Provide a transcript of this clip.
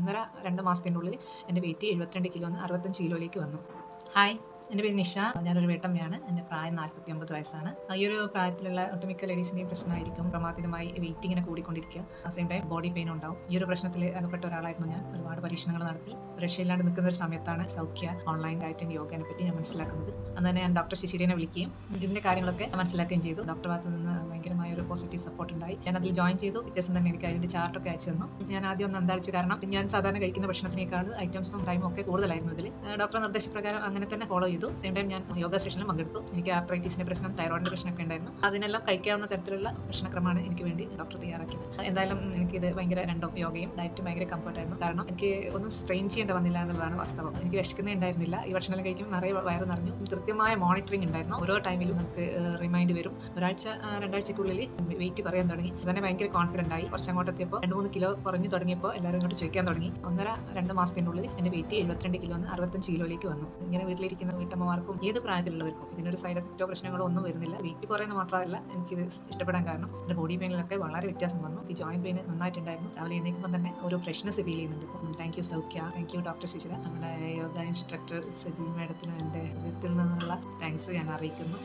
1.5-2 മാസത്തിനുള്ളിൽ എൻ്റെ wait 72 kilo 65 കിലോയിലേക്ക് വന്നു. ഹായ്, എൻ്റെ പേര് നിഷ. ഞാനൊരു വീട്ടമ്മയാണ്. എൻ്റെ പ്രായം 49 വയസ്സാണ്. ഈ ഒരു പ്രായത്തിലുള്ള ഒട്ടുമിക്ക ലേഡീസിൻ്റെയും പ്രശ്നമായിരിക്കും ക്രമാതീതമായി വെയിറ്റ് ഇങ്ങനെ കൂടിക്കൊണ്ടിരിക്കുക. സെയിം ടൈം ബോഡി പെയിൻ ഉണ്ടാവും. ഈ ഒരു പ്രശ്നത്തിൽ അകപ്പെട്ട ഒരാളായിരുന്നു ഞാൻ. ഒരുപാട് പരീക്ഷണങ്ങൾ നടത്തി രക്ഷയില്ലാണ്ട് നിൽക്കുന്ന ഒരു സമയത്താണ് സൗഖ്യ ഓൺലൈൻ ഡയറ്റ് ആൻഡ് യോഗയെ പറ്റി ഞാൻ മനസ്സിലാക്കുന്നത്. അന്ന് തന്നെ ഞാൻ ഡോക്ടർ ശിശിരിനെ വിളിക്കുകയും ഇതിൻ്റെ കാര്യങ്ങളൊക്കെ മനസ്സിലാക്കുകയും ചെയ്തു. ഡോക്ടർ ഭാഗത്ത് നിന്ന് ഭയങ്കരമായ ഒരു പോസിറ്റീവ് സപ്പോർട്ട് ഉണ്ടായി. ഞാൻ അതിൽ ജോയിൻ ചെയ്തു. വ്യത്യാസം തന്നെ എനിക്ക് അതിൻ്റെ ചാർട്ടൊക്കെ അയച്ചു തന്നു. ഞാൻ ആദ്യം ഒന്ന് അന്താളിച്ചു, കാരണം ഞാൻ സാധാരണ കഴിക്കുന്ന ഭക്ഷണത്തിനേക്കാൾ ഐറ്റംസും ടൈമും ഒക്കെ കൂടുതലായിരുന്നു ഇതിൽ. ഡോക്ടർ നിർദ്ദേശപ്രകാരം അങ്ങനെ തന്നെ ഫോളോ ചെയ്തു. സെയിം ടൈം ഞാൻ യോഗ സെഷനിലും പങ്കെടുത്തു. എനിക്ക് ആർത്രൈറ്റിസിന്റെ പ്രശ്നം, തൈറോയിഡിന്റെ പ്രശ്നമൊക്കെ ഉണ്ടായിരുന്നു. അതിനെല്ലാം കഴിക്കാവുന്ന തരത്തിലുള്ള ഭക്ഷണക്രമമാണ് എനിക്ക് വേണ്ടി ഡോക്ടർ തയ്യാറാക്കിയത്. എന്തായാലും എനിക്കിത് ഭയങ്കര രണ്ടും യോഗയും ഡയറ്റും ഭയങ്കര കംഫർട്ടായിരുന്നു. കാരണം എനിക്ക് ഒന്നും സ്ട്രെയിൻ ചെയ്യേണ്ട വന്നില്ല എന്നുള്ളതാണ് വാസ്തവം. എനിക്ക് വിശക്കുന്നേ ഉണ്ടായിരുന്നില്ല. ഈ ഭക്ഷണം കഴിക്കും നിറയെ വയറ് നിറഞ്ഞു. കൃത്യമായ മോണിറ്ററിംഗ് ഉണ്ടായിരുന്നു. ഓരോ ടൈമിലും നമുക്ക് റിമൈൻഡ് വരും. 1-2 ആഴ്ചക്കുള്ളിൽ വെയിറ്റ് കുറയാൻ തുടങ്ങി. അതന്നെ ഭയങ്കര കോൺഫിഡന്റ് ആയി. കുറച്ചങ്ങോട്ടെത്തിയപ്പോൾ 2-3 കിലോ കുറഞ്ഞു തുടങ്ങിയപ്പോൾ എല്ലാവരും ഇങ്ങോട്ട് ചോദിക്കാൻ തുടങ്ങി. 1.5-2 മാസത്തിനുള്ളിൽ എൻ്റെ വെയിറ്റ് 72 കിലോ 65 കിലോയിലേക്ക് വന്നു. ഇങ്ങനെ വീട്ടിലിരിക്കുന്ന വീട്ടമ്മമാർക്കും ഏത് പ്രായത്തിലുള്ളവർക്കും ഇതിനൊരു സൈഡ് എഫക്റ്റോ പ്രശ്നങ്ങളോ ഒന്നും വരുന്നില്ല. വെയിറ്റ് കുറയുന്നത് മാത്രമല്ല എനിക്കിത് ഇഷ്ടപ്പെടാൻ കാരണം എൻ്റെ ബോഡി പെയിനിലൊക്കെ വളരെ വ്യത്യാസം വന്നു. എനിക്ക് ജോയിന്റ് പെയിൻ നന്നായിട്ടുണ്ടായിരുന്നു. രാവിലെ എഴുന്നേൽക്കുമ്പോൾ തന്നെ ഒരു ഫ്രഷ്നെസ് ഫീൽ ചെയ്യുന്നുണ്ട്. Thank you Saukhya, thank you doctor Shishira. നമ്മുടെ യോഗ ഇൻസ്ട്രക്ടർ സജി മാഡത്തിനും എൻ്റെ ഹൃദയത്തിൽ നിന്നുള്ള താങ്ക്സ് ഞാൻ അറിയിക്കുന്നു.